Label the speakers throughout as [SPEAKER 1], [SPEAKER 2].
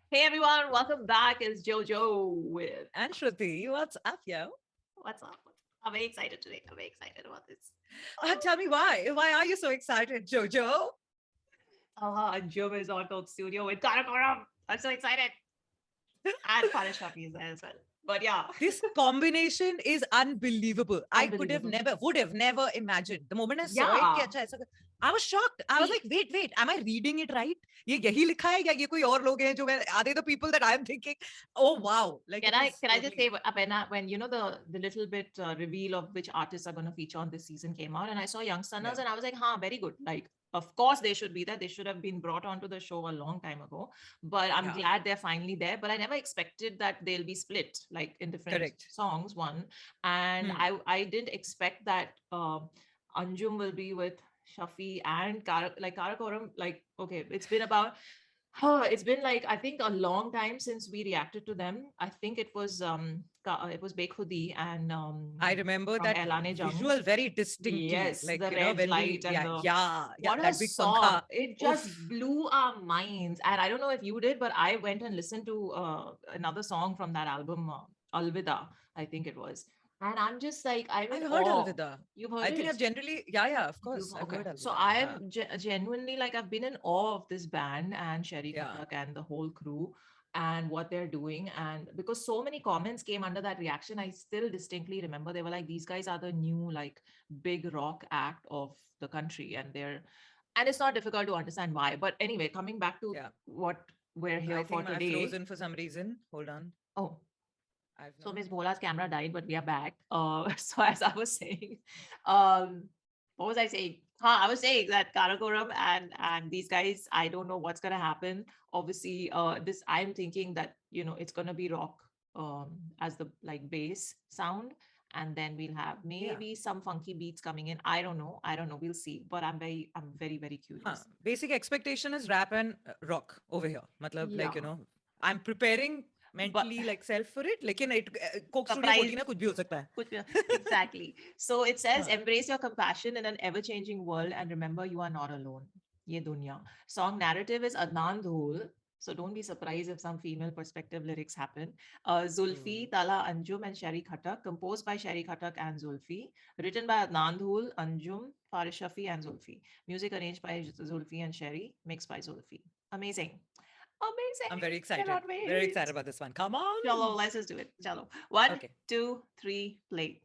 [SPEAKER 1] Hey everyone, welcome back. It's Jojo with
[SPEAKER 2] And Shruti, what's up, yo?
[SPEAKER 1] what's up? I'm very excited today. I'm very excited about this.
[SPEAKER 2] Tell me why. Why are you so excited, Jojo?
[SPEAKER 1] Anjum is on Talk Studio with Karakoram. I'm so excited. And Parish Shafi is there as well. But yeah,
[SPEAKER 2] This combination is unbelievable. I could have
[SPEAKER 1] unbelievable.
[SPEAKER 2] never, would have never imagined. The moment I saw it, कि
[SPEAKER 1] Yeah.
[SPEAKER 2] अच्छा ऐसा I was shocked. I was
[SPEAKER 1] See,
[SPEAKER 2] like, wait, am I reading it right? ये यही लिखा है या ये कोई और लोग हैं जो मैं, are they the people that I'm thinking? Oh wow. Like
[SPEAKER 1] can
[SPEAKER 2] it
[SPEAKER 1] I
[SPEAKER 2] was
[SPEAKER 1] can I just say
[SPEAKER 2] totally,
[SPEAKER 1] when you know the little bit reveal of which artists are going to feature on this season came out, and I saw Youngsters
[SPEAKER 2] yeah,
[SPEAKER 1] and I was like, huh, very good. Like, of course they should be there. They should have been brought onto the show a long time ago. But I'm
[SPEAKER 2] yeah,
[SPEAKER 1] glad they're finally there. But I never expected that they'll be split like in different
[SPEAKER 2] correct.
[SPEAKER 1] songs. One, and
[SPEAKER 2] Hmm.
[SPEAKER 1] I didn't expect that Anjum will be with Shafi and Karakoram. Like, okay, it's been like I think a long time since we reacted to them. I think it was Bekhudi and
[SPEAKER 2] I remember
[SPEAKER 1] from
[SPEAKER 2] that
[SPEAKER 1] Elane Jung.
[SPEAKER 2] visual very distinctly.
[SPEAKER 1] Yes,
[SPEAKER 2] Like,
[SPEAKER 1] the red
[SPEAKER 2] when
[SPEAKER 1] light
[SPEAKER 2] we,
[SPEAKER 1] and
[SPEAKER 2] yeah,
[SPEAKER 1] the
[SPEAKER 2] yeah,
[SPEAKER 1] what a
[SPEAKER 2] that big
[SPEAKER 1] song.
[SPEAKER 2] pankha.
[SPEAKER 1] It just
[SPEAKER 2] Oof.
[SPEAKER 1] blew our minds. And I don't know if you did, but I went and listened to another song from that album, Alvida, I think it was. And I'm just like, I'm in
[SPEAKER 2] I've heard
[SPEAKER 1] awe.
[SPEAKER 2] Alvida.
[SPEAKER 1] You've heard
[SPEAKER 2] I think
[SPEAKER 1] it?
[SPEAKER 2] I've generally, yeah, of
[SPEAKER 1] You've
[SPEAKER 2] course. I've
[SPEAKER 1] okay.
[SPEAKER 2] heard
[SPEAKER 1] So
[SPEAKER 2] Alvida.
[SPEAKER 1] I
[SPEAKER 2] Yeah.
[SPEAKER 1] am genuinely like I've been in awe of this band and Sherry
[SPEAKER 2] Yeah.
[SPEAKER 1] Khatak and the whole crew and what they're doing. And because so many comments came under that reaction, I still distinctly remember they were like, these guys are the new like big rock act of the country, and it's not difficult to understand why. But anyway, coming back to
[SPEAKER 2] Yeah.
[SPEAKER 1] what we're
[SPEAKER 2] I
[SPEAKER 1] here for
[SPEAKER 2] think I've
[SPEAKER 1] today.
[SPEAKER 2] frozen for some reason. Hold on.
[SPEAKER 1] Oh,
[SPEAKER 2] I've
[SPEAKER 1] so
[SPEAKER 2] not.
[SPEAKER 1] Miss Bola's camera died, but we are back. So as I was saying, um, what was I saying? I was saying that Karakoram and these guys, I don't know what's gonna happen. Obviously, this I'm thinking that it's gonna be rock as the like bass sound, and then we'll have
[SPEAKER 2] Yeah.
[SPEAKER 1] maybe some funky beats coming in. I don't know. I don't know. We'll see. But I'm very
[SPEAKER 2] Huh.
[SPEAKER 1] curious.
[SPEAKER 2] Basic expectation is rap and rock over here. Matlab,
[SPEAKER 1] Yeah,
[SPEAKER 2] like, I'm preparing
[SPEAKER 1] but
[SPEAKER 2] mentally like self for it. Lekin it, Coke Studio
[SPEAKER 1] surprise.
[SPEAKER 2] 14 है, कुछ भी हो सकता है.
[SPEAKER 1] Exactly. So it says,
[SPEAKER 2] Huh.
[SPEAKER 1] embrace your compassion in an ever changing world and remember you are not alone. Ye dunya. Song narrative is Adnan Dhul. So don't be surprised if some female perspective lyrics happen. Zulfi,
[SPEAKER 2] Hmm.
[SPEAKER 1] Tala Anjum, and Sherry Khatak. Composed by Sherry Khatak and Zulfi. Written by Adnan Dhul, Anjum, Farish Shafi, and Zulfi. Music arranged by Zulfi and Sherry. Mixed by Zulfi. Amazing.
[SPEAKER 2] I'm
[SPEAKER 1] Amazing.
[SPEAKER 2] very excited.
[SPEAKER 1] Cannot
[SPEAKER 2] Very excited
[SPEAKER 1] wait.
[SPEAKER 2] about this one. Come on.
[SPEAKER 1] Chalo, let's just do it. Chalo. One,
[SPEAKER 2] Okay.
[SPEAKER 1] two, three, play.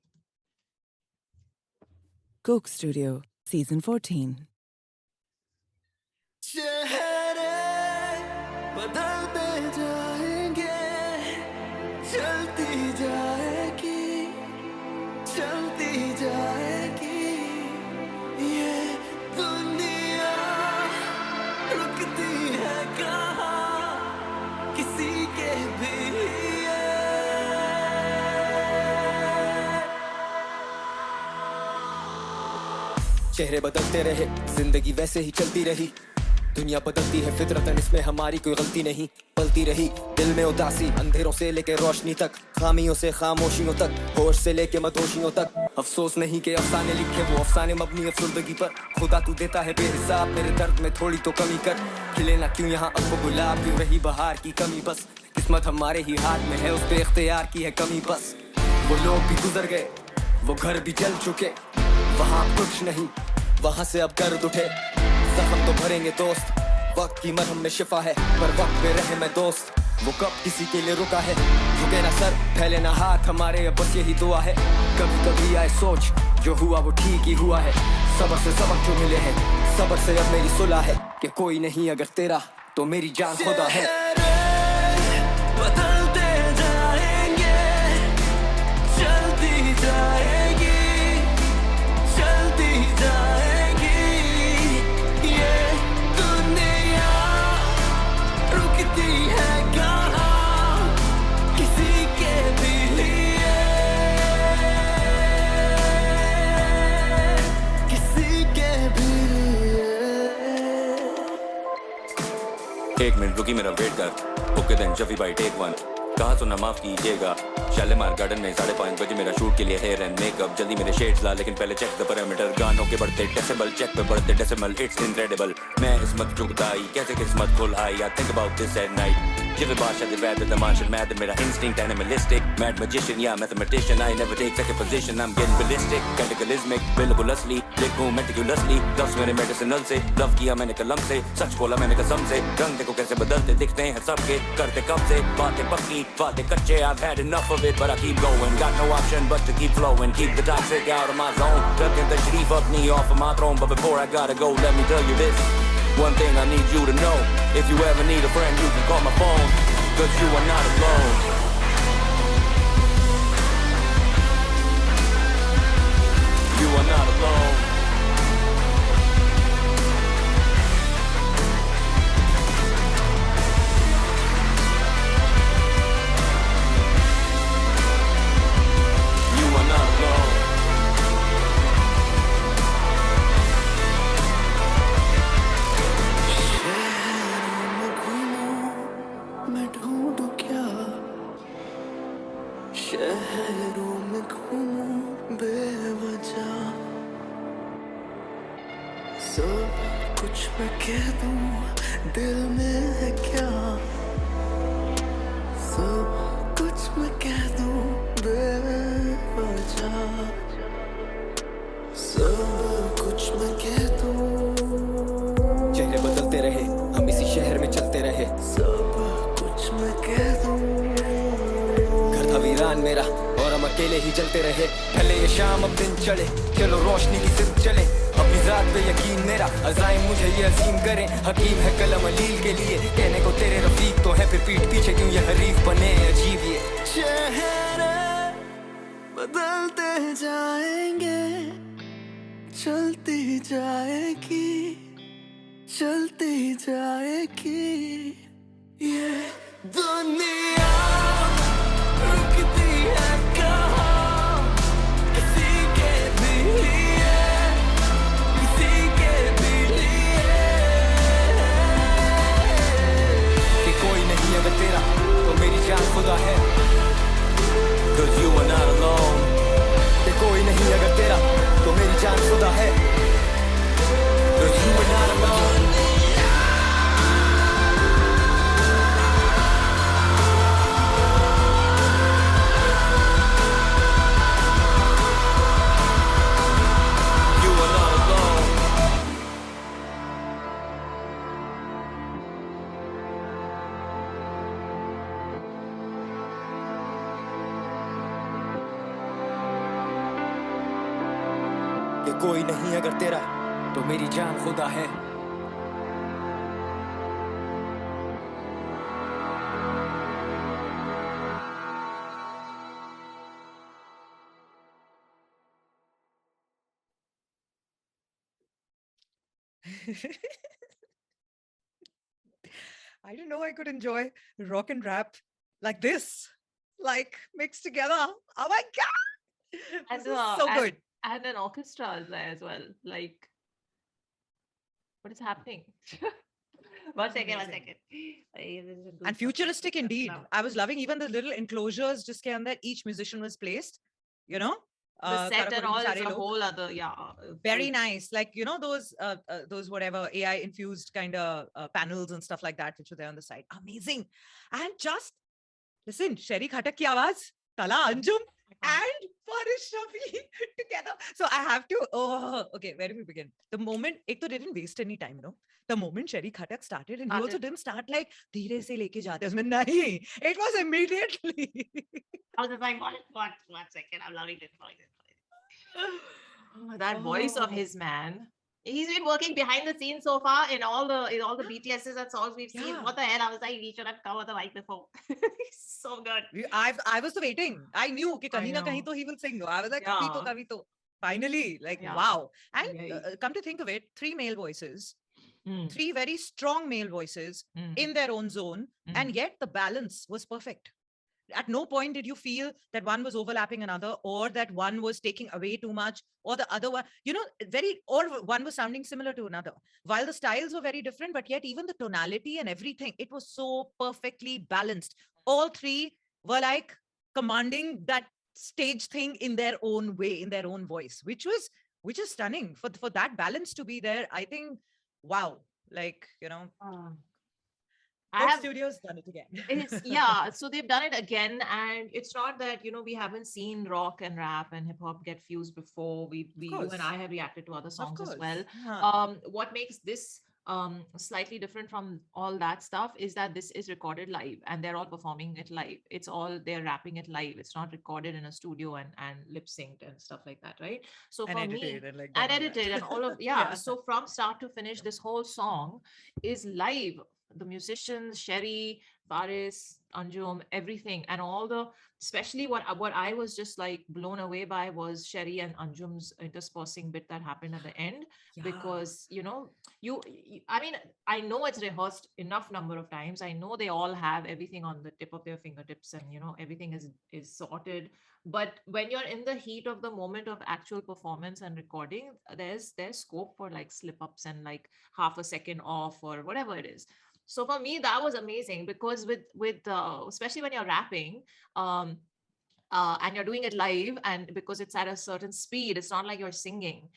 [SPEAKER 3] Coke Studio, Season 14.
[SPEAKER 4] चेहरे बदलते जाएंगे चलती जाएगी चलती जाएगी ये दुनिया रुकती है कहाँ किसी के भी लिए चेहरे बदलते रहे जिंदगी वैसे ही चलती रही दुनिया बदलती है फितरतन इसमें हमारी कोई गलती नहीं पलती रही दिल में उदासी अंधेरों से लेके रोशनी तक खामियों से खामोशियों तक होश से लेके मदहोशियों तक अफसोस नहीं के अफसाने लिखे वो अफसाने मबनी अफसुर्दगी पर खुदा तू देता है बेहिसाब मेरे दर्द में थोड़ी तो कमी कर खिले ना क्यों यहाँ अब वो गुलाब क्यों रही बहार की कमी बस किस्मत हमारे ही हाथ में है उस पे इख्तियार की है कमी बस वो लोग भी गुजर गए वो घर भी जल चुके वहाँ कुछ नहीं वहाँ से अब दर्द उठे जख्म तो भरेंगे दोस्त वक्त की मरहम में शिफा है पर वक्त पे रहे मैं दोस्त वो कब किसी के लिए रुका है झुके ना सर फैले ना हाथ हमारे अब बस यही दुआ है कभी कभी आए सोच जो हुआ वो ठीक ही हुआ है सबर से सबक जो मिले हैं सबर से अब मेरी सुलह है कि कोई नहीं अगर तेरा तो मेरी जान खुदा है बदलते जाएंगे चलती जाएगी चलती जाएगी ये दुनिया रुकती है कहाँ किसी के भी लिए किसी के भी लिए
[SPEAKER 5] एक मिनट रुकी मेरा वेट कर ओके देन जफी भाई टेक वन कहा सुना माफ कीजिएगा शालीमार गार्डन में 5:30 बजे मेरा शूट के लिए हेयर एंड मेकअप जल्दी मेरे शेड्स ला लेकिन पहले चेक द पैरामीटर गानों के बढ़ते डेसिबल चेक पे बढ़ते डेसिमल इट्स इनक्रेडिबल मैं इसमत चुगताई कैसे किस्मत खुल आई I think about this at night Give a bash at the bad, the martial mad, mera instinct animalistic, mad magician, yeah, mathematician. I never take second position. I'm getting ballistic, cataclysmic, बिल्कुल असली, देखूं meticulously. Loves मेरे medicinal से, love किया मैंने कलम से, सच बोला मैंने कसम से. रंग देखो कैसे बदलते दिखते हैं सबके, करते कब से, बातें पक्की, बातें कच्चे. I've had enough of it, but I keep going. Got no option but to keep flowing, keep the toxic out of my zone. Rखें तशरीफ अपनी off of my throne, but before I gotta go, let me tell you this. One thing I need you to know, if you ever need a friend, you can call my phone, 'cause you are not alone. You are not alone. You are not alone.
[SPEAKER 6] शहरों में घूमूं बेवजह सब कुछ मैं कह दूं दिल में है क्या सब कुछ मैं कह दूं बेवजह सब कुछ मैं कह दूं
[SPEAKER 4] चेहरे बदलते रहे हम इसी शहर में चलते रहे
[SPEAKER 6] सब कुछ मैं कह दूं
[SPEAKER 4] घर था वीरान मेरा और हम अकेले ही जलते रहे ढले ये शाम अब दिन चढ़े चलो रोशनी की सिर्फ चले अपनी जात पे यकीन मेरा अज़ाइम मुझे ये अजीम करें हकीम है कलम अलील के लिए कहने को तेरे रफीक तो है फिर पीठ पीछे क्यों ये हरीफ बने अजीब ये
[SPEAKER 6] चेहरे बदलते जाएंगे चलती जाएगी ये दुनिया रुकती है कहाँ किसी के भी लिए किसी के भी लिए
[SPEAKER 4] कि कोई नहीं अगर तेरा तो मेरी जान खुदा है
[SPEAKER 5] 'Cause you are not alone.
[SPEAKER 4] कि कोई नहीं अगर तेरा तो मेरी जान खुदा है
[SPEAKER 5] 'Cause you are not alone. You are not alone.
[SPEAKER 4] कि कोई नहीं अगर तेरा तो मेरी जान खुदा है
[SPEAKER 2] I didn't know I could enjoy rock and rap like this, like mixed together. Oh my god, this is so good.
[SPEAKER 1] And an orchestra is there as well. Like, what is happening? One second.
[SPEAKER 2] And futuristic indeed. I was loving even the little enclosures just that each musician was placed, you know.
[SPEAKER 1] The set and all is
[SPEAKER 2] sare
[SPEAKER 1] a
[SPEAKER 2] log.
[SPEAKER 1] whole other,
[SPEAKER 2] Very nice. Like, you know, those whatever AI infused kind of panels and stuff like that, which were there on the side. Amazing. And just listen, Sherry Khatak ki awaaz, Tala Anjum and Farish Shafi together. So I have to, okay, where do we begin? The moment, ek to didn't waste any time, no? The moment Sherry Khatak started, and he also didn't start like, dheere se leke jaate. Usme nahi. It was immediately.
[SPEAKER 1] I was just like, one second, I'm loving this. Oh, that voice of his, man. He's been working behind the scenes so far in all the BTSs and songs we've seen.
[SPEAKER 2] Yeah.
[SPEAKER 1] What the hell? I was like, we should have covered the mic before. So good.
[SPEAKER 2] I was waiting. I knew कि
[SPEAKER 1] I
[SPEAKER 2] कहीं ना
[SPEAKER 1] know.
[SPEAKER 2] कहीं तो he will sing. I was like,
[SPEAKER 1] Yeah.
[SPEAKER 2] कभी तो. Finally, like,
[SPEAKER 1] Yeah.
[SPEAKER 2] wow. And
[SPEAKER 1] Yay.
[SPEAKER 2] come to think of it, 3 male voices,
[SPEAKER 1] Mm.
[SPEAKER 2] 3 very strong male voices
[SPEAKER 1] Mm.
[SPEAKER 2] in their own zone, and yet the balance was perfect. At no point did you feel that one was overlapping another, or that one was taking away too much, or the other one, you know, or one was sounding similar to another. While the styles were very different, but yet even the tonality and everything, it was so perfectly balanced. All 3 were like commanding that stage thing in their own way, in their own voice, which is stunning. For that balance to be there, I think, wow, like,
[SPEAKER 1] I
[SPEAKER 2] Coke
[SPEAKER 1] have
[SPEAKER 2] Studios done it again.
[SPEAKER 1] it's yeah, so they've done it again, and it's not that we haven't seen rock and rap and hip hop get fused before. We
[SPEAKER 2] Of
[SPEAKER 1] you and
[SPEAKER 2] course.
[SPEAKER 1] I have reacted to other
[SPEAKER 2] Of
[SPEAKER 1] songs as well.
[SPEAKER 2] course. Huh.
[SPEAKER 1] What makes this slightly different from all that stuff is that this is recorded live and they're all performing it live. It's all they're rapping it live. It's not recorded in a studio and lip synced and stuff like that, right? So
[SPEAKER 2] And
[SPEAKER 1] for me,
[SPEAKER 2] edited and like
[SPEAKER 1] and
[SPEAKER 2] done all that.
[SPEAKER 1] edited and all of
[SPEAKER 2] Yeah.
[SPEAKER 1] so from start to finish, this whole song is live. The musicians, Sherry, Faris, Anjum, everything, and all the, especially what I was just like blown away by was Sherry and Anjum's interspersing bit that happened at the end,
[SPEAKER 2] Yeah.
[SPEAKER 1] because I mean, I know it's rehearsed enough number of times. I know they all have everything on the tip of their fingertips, and everything is sorted. But when you're in the heat of the moment of actual performance and recording, there's scope for like slip ups and like half a second off or whatever it is. So for me, that was amazing, because with especially when you're rapping, and you're doing it live, and because it's at a certain speed, it's not like you're singing.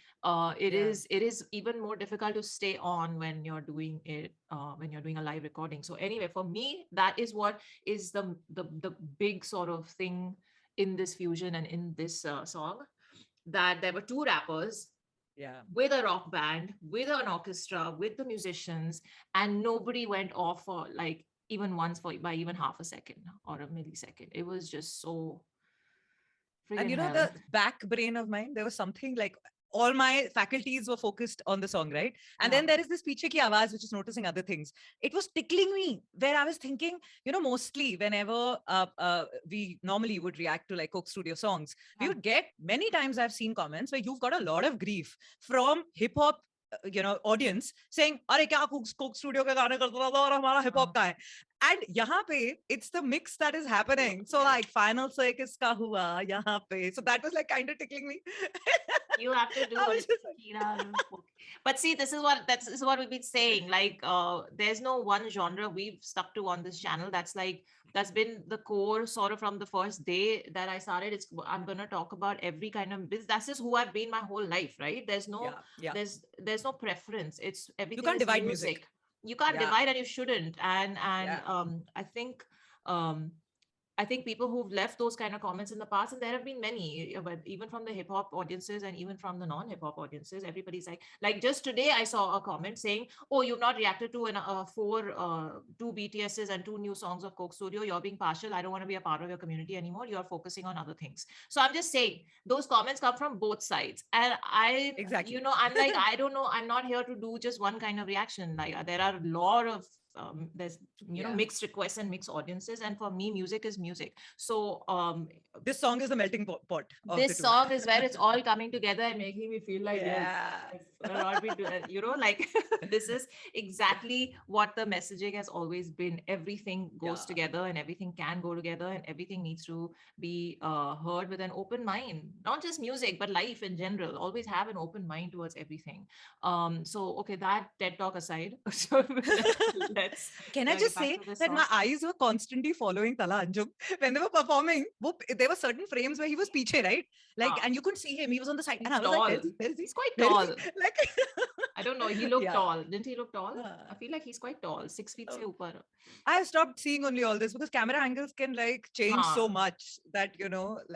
[SPEAKER 1] It
[SPEAKER 2] Yeah.
[SPEAKER 1] is even more difficult to stay on when you're doing it, when you're doing a live recording. So anyway, for me, that is what is the big sort of thing in this fusion and in this song, that there were two rappers
[SPEAKER 2] Yeah.
[SPEAKER 1] with a rock band, with an orchestra, with the musicians, and nobody went off for like even once by even half a second or a millisecond. It was just so
[SPEAKER 2] And
[SPEAKER 1] friggin' hell.
[SPEAKER 2] the back brain of mine, there was something like all my faculties were focused on the song, right? And then there is this piche ki awaaz, which is noticing other things. It was tickling me, where I was thinking, mostly whenever we normally would react to like Coke Studio songs, we would get, many times I've seen comments where you've got a lot of grief from hip hop audience saying, "Arey kya Coke Studio ke gaane karta tha aur hamara hip hop ka hai." And yahan pe, it's the mix that is happening. So like final say kiska hua yahan pe. So that was like kind of tickling me.
[SPEAKER 1] You have to do
[SPEAKER 2] I
[SPEAKER 1] it.
[SPEAKER 2] was just like-
[SPEAKER 1] But see, this is what we've been saying. Like, there's no one genre we've stuck to on this channel. That's been the core sort of from the first day that I started. I'm gonna talk about every kind of business. That's just who I've been my whole life, right? There's no
[SPEAKER 2] Yeah.
[SPEAKER 1] there's no preference. It's everything.
[SPEAKER 2] can't
[SPEAKER 1] is
[SPEAKER 2] divide music.
[SPEAKER 1] You can't
[SPEAKER 2] Yeah.
[SPEAKER 1] divide, and you shouldn't. And
[SPEAKER 2] Yeah.
[SPEAKER 1] I think people who've left those kind of comments in the past, and there have been many, but even from the hip hop audiences and even from the non-hip hop audiences, everybody's like just today I saw a comment saying, "Oh, you've not reacted to two BTSs and two new songs of Coke Studio. You're being partial. I don't want to be a part of your community anymore. You're focusing on other things." So I'm just saying those comments come from both sides, and
[SPEAKER 2] Exactly.
[SPEAKER 1] I'm like, I don't know. I'm not here to do just one kind of reaction. Like there are a lot of there's mixed requests and mixed audiences, and for me music is music. So
[SPEAKER 2] This song is the melting pot of
[SPEAKER 1] this
[SPEAKER 2] the two.
[SPEAKER 1] song is where it's all coming together and making me feel like
[SPEAKER 2] Yeah.
[SPEAKER 1] like this is exactly what the messaging has always been. Everything goes
[SPEAKER 2] Yeah.
[SPEAKER 1] together, and everything can go together, and everything needs to be heard with an open mind. Not just music, but life in general. Always have an open mind towards everything. So okay, that TED talk aside, so let's
[SPEAKER 2] Can I
[SPEAKER 1] get
[SPEAKER 2] just
[SPEAKER 1] back
[SPEAKER 2] say
[SPEAKER 1] to this
[SPEAKER 2] that
[SPEAKER 1] song.
[SPEAKER 2] my eyes were constantly following Tala Anjum when they were performing? There were certain frames where he was piche, right? Like, and you couldn't see him. He was on the side.
[SPEAKER 1] He's
[SPEAKER 2] And I was
[SPEAKER 1] tall.
[SPEAKER 2] like, where is he?
[SPEAKER 1] He's quite
[SPEAKER 2] Where is he?
[SPEAKER 1] tall.
[SPEAKER 2] Like,
[SPEAKER 1] I don't know. He looked
[SPEAKER 2] Yeah.
[SPEAKER 1] tall. Didn't he look tall?
[SPEAKER 2] Uh,
[SPEAKER 1] I feel like he's quite tall. 6 feet se upar.
[SPEAKER 2] I have stopped seeing only all this because camera angles can like change so much that,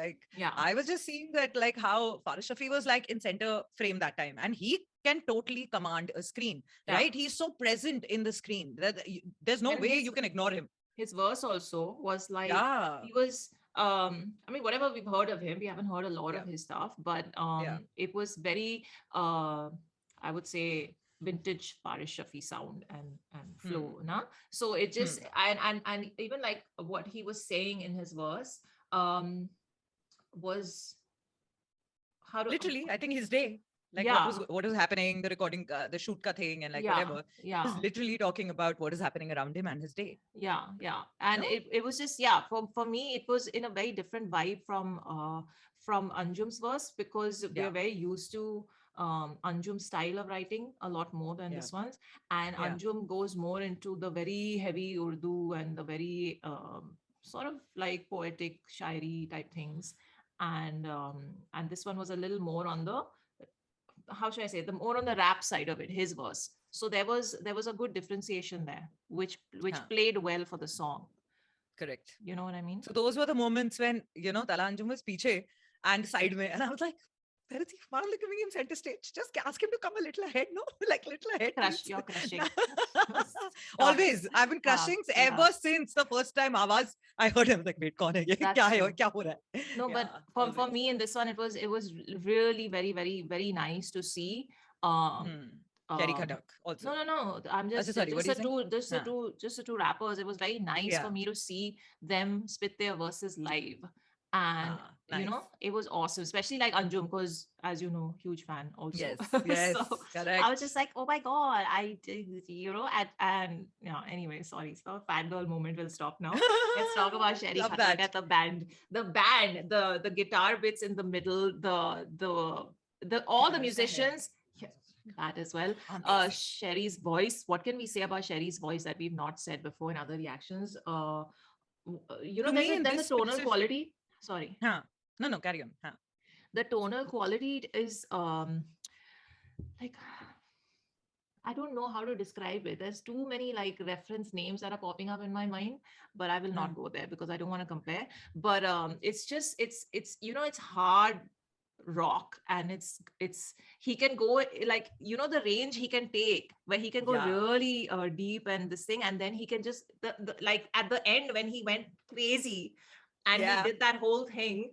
[SPEAKER 2] like,
[SPEAKER 1] Yeah.
[SPEAKER 2] I was just seeing that like how Faris Shafi was like in center frame that time, and he can totally command a screen,
[SPEAKER 1] Yeah.
[SPEAKER 2] right? He's so present in the screen that there's no
[SPEAKER 1] And
[SPEAKER 2] way you can ignore him.
[SPEAKER 1] His verse also was like,
[SPEAKER 2] Yeah.
[SPEAKER 1] he was, I mean, whatever we've heard of him, we haven't heard a lot of his stuff, but it was very, I would say, vintage Faris Shafi sound and flow. Na? So it just, and even like what he was saying in his verse was, how to,
[SPEAKER 2] Literally, I think his day, like what was happening, the recording, the shoot ka thing, and like whatever. He was literally talking about what is happening around him and his day.
[SPEAKER 1] Yeah. And it was just, for me, it was in a very different vibe from Anjum's verse, because we're very used to Anjum's style of writing a lot more than this one's. And Anjum goes more into the very heavy Urdu and the very sort of like poetic shairi type things, and this one was a little more on the, how should I say, the more on the rap side of it, his verse. So there was a good differentiation there, which
[SPEAKER 2] Huh.
[SPEAKER 1] played well for the song.
[SPEAKER 2] Correct.
[SPEAKER 1] You know what I mean?
[SPEAKER 2] So those were the moments when, Tala Anjum was piche and side mein. And I was like, where is he finally giving him center stage? Just ask him to come a little ahead, no? Like little ahead,
[SPEAKER 1] Crush,
[SPEAKER 2] please.
[SPEAKER 1] you're crushing.
[SPEAKER 2] Always. I've been crushing ever since the first time Awaz I heard him. Like, wait, kaun hai ye?
[SPEAKER 1] That's
[SPEAKER 2] Kya hai?
[SPEAKER 1] true.
[SPEAKER 2] Kya ho raha hai?
[SPEAKER 1] No, but
[SPEAKER 2] Yeah,
[SPEAKER 1] for
[SPEAKER 2] always.
[SPEAKER 1] me in this one, it was really very, very, very nice to see. Um,
[SPEAKER 2] Sherry
[SPEAKER 1] um,
[SPEAKER 2] Khatak also.
[SPEAKER 1] no. I'm
[SPEAKER 2] Achha,
[SPEAKER 1] just
[SPEAKER 2] sorry, what
[SPEAKER 1] just
[SPEAKER 2] are you
[SPEAKER 1] the
[SPEAKER 2] saying?
[SPEAKER 1] two just the two rappers. It was very nice for
[SPEAKER 2] Yeah.
[SPEAKER 1] me to see them spit their verses live, and
[SPEAKER 2] Nice.
[SPEAKER 1] it was awesome. Especially like Anjum, because as you know, huge fan also.
[SPEAKER 2] Yes, yes,
[SPEAKER 1] So
[SPEAKER 2] correct.
[SPEAKER 1] I was just like, oh my god, I did, and yeah. Anyway, sorry, so fangirl moment will stop now. Let's talk about Sherry
[SPEAKER 2] Love
[SPEAKER 1] Khatak
[SPEAKER 2] that.
[SPEAKER 1] at the guitar bits in the middle, the all the musicians. Yeah, that as well.
[SPEAKER 2] Amazing.
[SPEAKER 1] Sherry's voice. What can we say about Sherry's voice that we've not said before in other reactions?
[SPEAKER 2] To me, in
[SPEAKER 1] There's a
[SPEAKER 2] this
[SPEAKER 1] tonal
[SPEAKER 2] specific-
[SPEAKER 1] quality. Sorry.
[SPEAKER 2] Huh. No, carry on. Huh.
[SPEAKER 1] The tonal quality is like, I don't know how to describe it. There's too many like reference names that are popping up in my mind, but I will not go there because I don't want to compare. But it's just it's it's hard rock, and it's he can go like, the range he can take, where he can go
[SPEAKER 2] Yeah.
[SPEAKER 1] really deep and this thing, and then he can just like at the end when he went crazy and
[SPEAKER 2] Yeah.
[SPEAKER 1] he did that whole thing,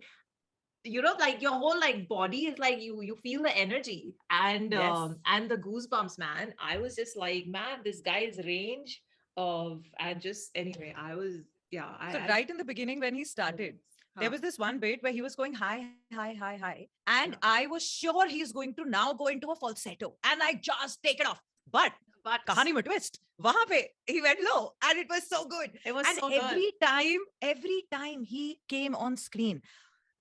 [SPEAKER 1] like your whole like body is like you feel the energy and
[SPEAKER 2] Yes.
[SPEAKER 1] and the goosebumps, man. I was just like, man, this guy's range of, and just anyway, I was, yeah.
[SPEAKER 2] So right in the beginning when he started, there was this one bit where he was going high, and I was sure he's going to now go into a falsetto, and I just take it off. But kahani mein twist. Wahan pe he went low, and it was so good.
[SPEAKER 1] It was
[SPEAKER 2] And
[SPEAKER 1] so good.
[SPEAKER 2] every time he came on screen,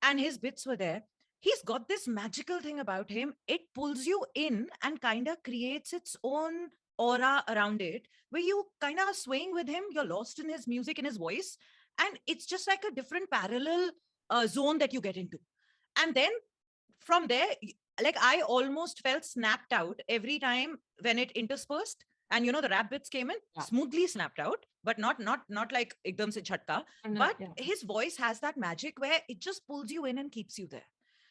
[SPEAKER 2] and his bits were there, he's got this magical thing about him. It pulls you in and kind of creates its own aura around it, where you kind of are swaying with him. You're lost in his music and his voice. And it's just like a different parallel zone that you get into. And then from there, like I almost felt snapped out every time when it interspersed. And the rap bits came in, smoothly snapped out, but not like ekdam se jhatka. But his voice has that magic where it just pulls you in and keeps you there.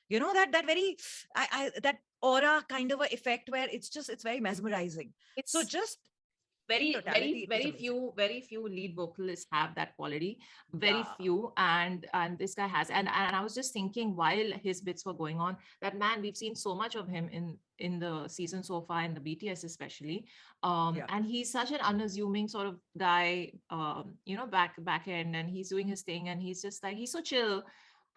[SPEAKER 2] That very that aura kind of a effect where it's very mesmerizing. So just
[SPEAKER 1] very
[SPEAKER 2] totality,
[SPEAKER 1] very few lead vocalists have that quality, very
[SPEAKER 2] Yeah.
[SPEAKER 1] few, and this guy has. And I was just thinking while his bits were going on that, man, we've seen so much of him in the season so far, in the BTS especially, and he's such an unassuming sort of guy, back end, and he's doing his thing, and he's just like, he's so chill.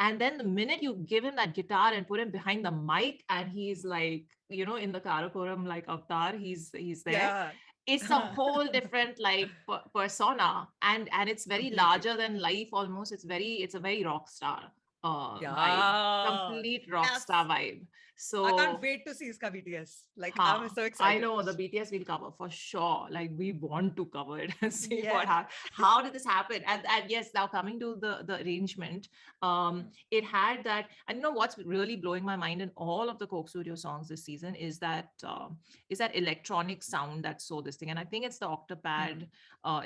[SPEAKER 1] And then the minute you give him that guitar and put him behind the mic, and he's like, in the Karakoram like avatar, he's there.
[SPEAKER 2] Yeah.
[SPEAKER 1] It's a whole different like persona, and it's very
[SPEAKER 2] Completely.
[SPEAKER 1] larger than life almost. It's a very rock star vibe, complete rock
[SPEAKER 2] Yes.
[SPEAKER 1] star vibe. So
[SPEAKER 2] I can't wait to see his BTS. Like I'm so excited.
[SPEAKER 1] I know the BTS we'll cover for sure. Like we want to cover it and see
[SPEAKER 2] Yeah.
[SPEAKER 1] what happened. How did this happen? And yes, now coming to the arrangement, it had that. And what's really blowing my mind in all of the Coke Studio songs this season is that electronic sound that's so this thing. And I think it's the Octopad.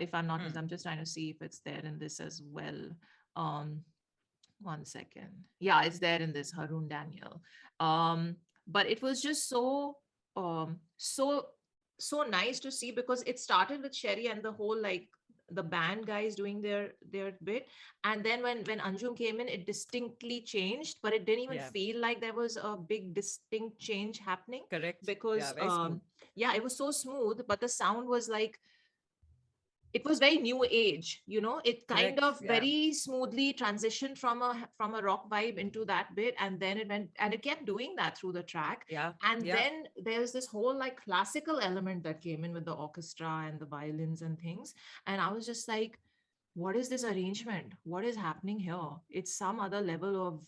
[SPEAKER 1] If I'm not mistaken, I'm just trying to see if it's there in this as well. 1 second. Yeah, it's there in this Harun Daniel. But it was just so nice to see, because it started with Sherry and the whole like the band guys doing their bit, and then when Anjum came in, it distinctly changed, but it didn't even feel like there was a big distinct change happening.
[SPEAKER 2] Correct.
[SPEAKER 1] Because
[SPEAKER 2] very smooth.
[SPEAKER 1] it was so smooth, but the sound was like, it was very new age, it kind
[SPEAKER 2] Correct,
[SPEAKER 1] of
[SPEAKER 2] yeah.
[SPEAKER 1] very smoothly transitioned from a rock vibe into that bit, and then it went, and it kept doing that through the track. And then there's this whole like classical element that came in with the orchestra and the violins and things, and I was just like, what is this arrangement? What is happening here? It's some other level of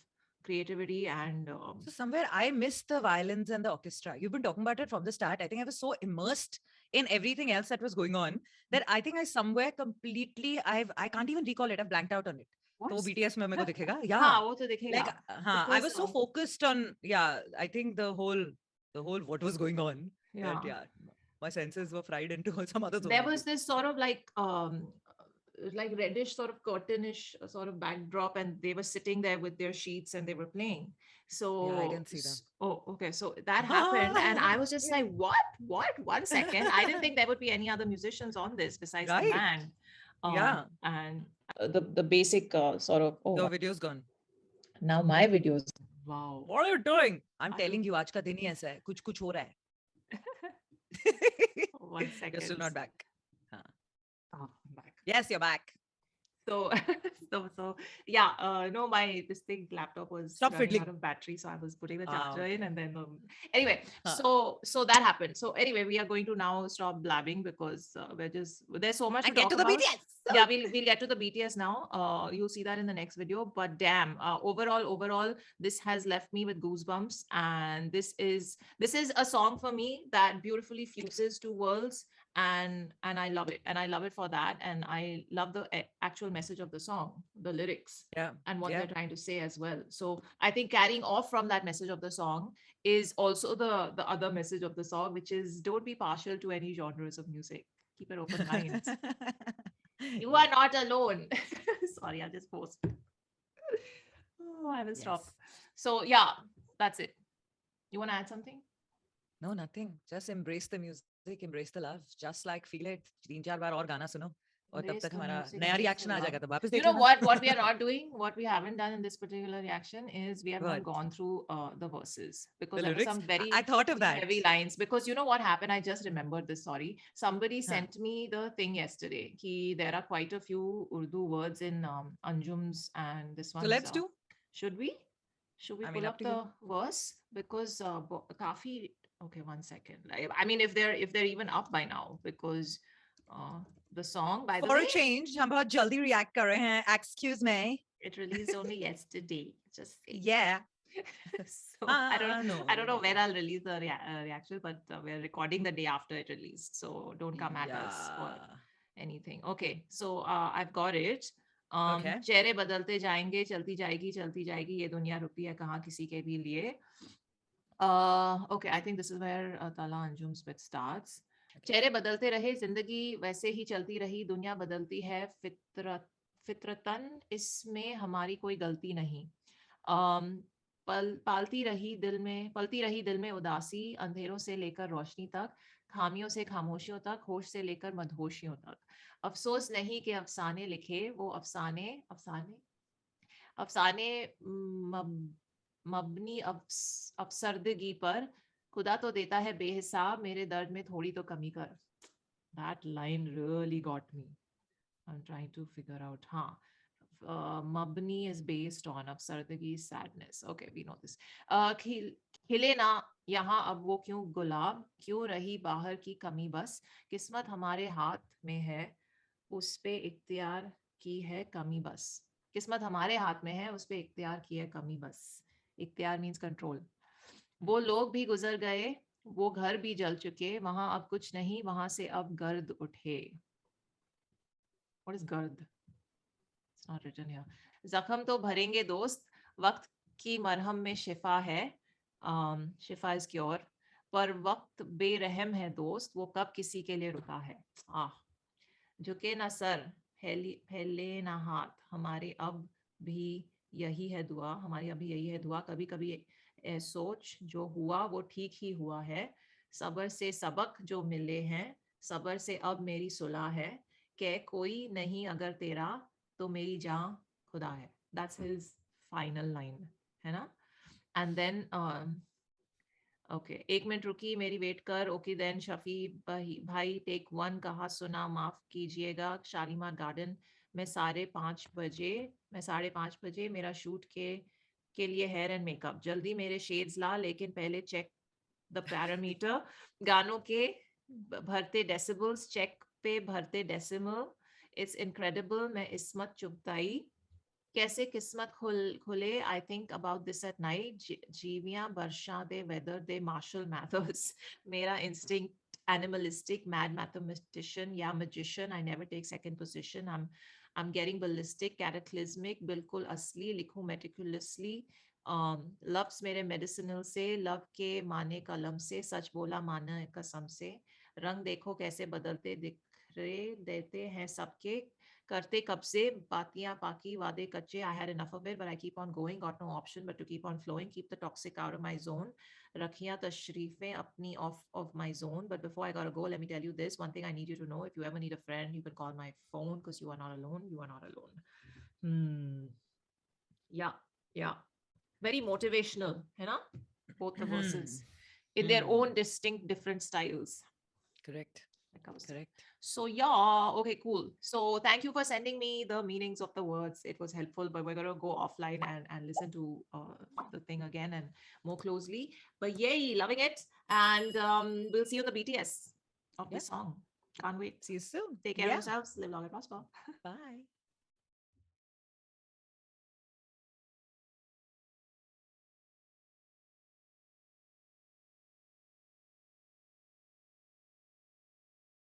[SPEAKER 1] creativity and
[SPEAKER 2] So somewhere I missed the violins and the orchestra. You've been talking about it from the start. I think I was so immersed in everything else that was going on that I think I somewhere completely I can't even recall it. I've blanked out on it. तो
[SPEAKER 1] what's
[SPEAKER 2] BTS में मेरे को दिखेगा. Yeah.
[SPEAKER 1] हाँ वो तो दिखेगा
[SPEAKER 2] Like I
[SPEAKER 1] because
[SPEAKER 2] was so focused on I think the whole what was going on.
[SPEAKER 1] yeah.
[SPEAKER 2] That, my senses were fried into some other zone.
[SPEAKER 1] There was this sort of like reddish sort of curtainish sort of backdrop, and they were sitting there with their sheets and they were playing. So
[SPEAKER 2] Yeah, I didn't see them.
[SPEAKER 1] Oh, okay. So that happened, and I was just like, what? 1 second. I didn't think there would be any other musicians on this besides the
[SPEAKER 2] Right.
[SPEAKER 1] band.
[SPEAKER 2] Yeah.
[SPEAKER 1] And the basic sort of
[SPEAKER 2] Your video's gone.
[SPEAKER 1] now my videos. Wow.
[SPEAKER 2] What are you doing? I'm
[SPEAKER 1] I
[SPEAKER 2] telling
[SPEAKER 1] don't-
[SPEAKER 2] you, आज का दिन ही ऐसा है. कुछ हो रहा है.
[SPEAKER 1] 1 second.
[SPEAKER 2] You're still not back.
[SPEAKER 1] Oh, I'm back.
[SPEAKER 2] Yes, you're back.
[SPEAKER 1] So so yeah, no, this thing laptop was
[SPEAKER 2] Stop
[SPEAKER 1] running
[SPEAKER 2] fiddling.
[SPEAKER 1] out of battery, so I was putting the
[SPEAKER 2] Ah,
[SPEAKER 1] charger in,
[SPEAKER 2] okay.
[SPEAKER 1] and then anyway,
[SPEAKER 2] Huh.
[SPEAKER 1] so that happened. So anyway, we are going to now stop blabbing because there's so much
[SPEAKER 2] And
[SPEAKER 1] to
[SPEAKER 2] get
[SPEAKER 1] talk
[SPEAKER 2] to the
[SPEAKER 1] about.
[SPEAKER 2] BTS.
[SPEAKER 1] Yeah, we'll get to the BTS now. You'll see that in the next video. But damn, overall, this has left me with goosebumps, and this is a song for me that beautifully fuses two worlds, and I love it, and I love it for that, and I love the actual message of the song, the lyrics,
[SPEAKER 2] Yeah.
[SPEAKER 1] and what
[SPEAKER 2] Yeah.
[SPEAKER 1] they're trying to say as well. So I think carrying off from that message of the song is also the other message of the song, which is don't be partial to any genres of music. Keep an open mind. You are not alone. Sorry, I'll just post. Oh, I will stop.
[SPEAKER 2] Yes.
[SPEAKER 1] So yeah, that's it. You want to add something?
[SPEAKER 2] No, nothing. Just embrace the music, embrace the love. Just like feel it. 3-4 बार और गाना सुनो और तब
[SPEAKER 1] Embrace
[SPEAKER 2] तक
[SPEAKER 1] the
[SPEAKER 2] हमारा
[SPEAKER 1] music,
[SPEAKER 2] नया
[SPEAKER 1] embrace the
[SPEAKER 2] reaction uh
[SPEAKER 1] love.
[SPEAKER 2] जाएगा तो वापस
[SPEAKER 1] You
[SPEAKER 2] देख
[SPEAKER 1] know
[SPEAKER 2] लेना.
[SPEAKER 1] what we are not doing, what we haven't done in this particular reaction is we have not
[SPEAKER 2] What?
[SPEAKER 1] gone through the verses, because
[SPEAKER 2] The
[SPEAKER 1] there were
[SPEAKER 2] lyrics?
[SPEAKER 1] some very
[SPEAKER 2] I thought of that.
[SPEAKER 1] heavy lines. Because you know what happened, I just remembered this, sorry. Somebody
[SPEAKER 2] Huh.
[SPEAKER 1] sent me the thing yesterday. There are quite a few Urdu words in Anjum's, and this one.
[SPEAKER 2] So let's do.
[SPEAKER 1] Should we
[SPEAKER 2] I mean,
[SPEAKER 1] pull
[SPEAKER 2] up
[SPEAKER 1] up
[SPEAKER 2] to
[SPEAKER 1] the
[SPEAKER 2] you.
[SPEAKER 1] verse? Because kafi, okay, 1 second. I mean, if they're even up by now, because the song, by the
[SPEAKER 2] For
[SPEAKER 1] way,
[SPEAKER 2] a change, हम बहुत जल्दी react कर रहे हैं. Excuse me.
[SPEAKER 1] it released only yesterday. Just saying.
[SPEAKER 2] Yeah.
[SPEAKER 1] So I don't
[SPEAKER 2] No.
[SPEAKER 1] know when I'll release the reaction, but we're recording the day after it released, so don't come at us for
[SPEAKER 2] Yeah.
[SPEAKER 1] anything. Okay, so I've got it.
[SPEAKER 2] Okay.
[SPEAKER 1] चेहरे बदलते जाएंगे, चलती जाएगी ये दुनिया रुकती है कहाँ किसी के भी लिए. Okay, I think this is where Tala Anjum's bit starts. चेहरे बदलते रहे, जिंदगी वैसे ही चलती रही, दुनिया बदलती है फितरतन, इसमें हमारी कोई गलती नहीं. पलती रही दिल में उदासी, अंधेरों से लेकर रोशनी तक, खामियों से खामोशियों तक, होश से लेकर मदहोशियों तक. अफसोस नहीं कि अफसाने लिखे, वो अफसाने मबनी अफसरदगी पर, खुदा तो देता है बेहिसाब, मेरे दर्द में थोड़ी तो कमी कर. That line really got me. I'm trying to figure out. Mabni is based on Afsardagi sadness. Okay, we know this. खिले ना यहाँ अब वो क्यों गुलाब, क्यों रही बाहर की कमी बस, किस्मत हमारे हाथ में है, उस पे इख्तियार की है कमी बस. किस्मत हमारे हाथ में है, उस पे इख्तियार की है कमी बस. इख्तियार means control. वो लोग भी गुजर गए, वो घर भी जल चुके, वहां अब कुछ नहीं, वहां से अब गर्द उठे. What is गर्द? It's not written here. जख्म तो भरेंगे दोस्त, वक्त की मरहम में शिफा है, शिफा is cure, पर वक्त बेरहम है दोस्त, वो कब किसी के लिए रुका है. झुके ना सर, फैले ना हाथ, हमारे अब भी यही है दुआ, कभी कभी सोच जो हुआ वो ठीक ही हुआ है, सबर से सबक जो मिले हैं, सबर से अब मेरी सुलह है, के कोई नहीं अगर तेरा तो मेरी जान खुदा है. That's his final line, है ना? And then okay, 1 मिनट रुकी मेरी वेट कर. Okay, then शफी भाई टेक 1 कहा सुना माफ कीजिएगा, शालीमार गार्डन में 5:30 बजे मेरा शूट के लिए हेयर एंड मेकअप, जल्दी मेरे शेड्स ला, लेकिन पहले चेक द पैरामीटर, गानों के भरते डेसिबल्स, चेक पे भरते डेसिमल, इट्स इनक्रेडिबल, मैं इस्मत चुगताई, कैसे किस्मत खुले I think about this at night जीवियां बर्षा दे weather दे Marshall Mathers मेरा instinct animalistic mad mathematician या magician I never take second position I'm getting ballistic cataclysmic बिल्कुल असली लिखूं meticulously loves मेरे medicinal से love के माने कलम से सच बोला माने कसम से रंग देखो कैसे बदलते दिख रहे देते हैं सबके करते कब से बातियां पाकी वादे कच्चे I had enough of it but I keep on going got no option but to keep on flowing keep the toxic out of my zone रखियां तशरीफें अपनी off of my zone but before I gotta go let me tell you this one thing I need you to know if you ever need a friend you can call my phone because you are not alone you are not alone yeah very motivational you know both the verses in their own distinct different styles
[SPEAKER 2] Correct.
[SPEAKER 1] like I was
[SPEAKER 2] Correct.
[SPEAKER 1] so yeah, okay, cool. So thank you for sending me the meanings of the words. It was helpful, but we're gonna go offline and listen to the thing again and more closely. But yay, loving it. And we'll see you on the BTS of this song. Can't wait.
[SPEAKER 2] See you soon.
[SPEAKER 1] Take care of
[SPEAKER 2] Yeah.
[SPEAKER 1] yourselves. Live long and prosper.
[SPEAKER 2] Bye.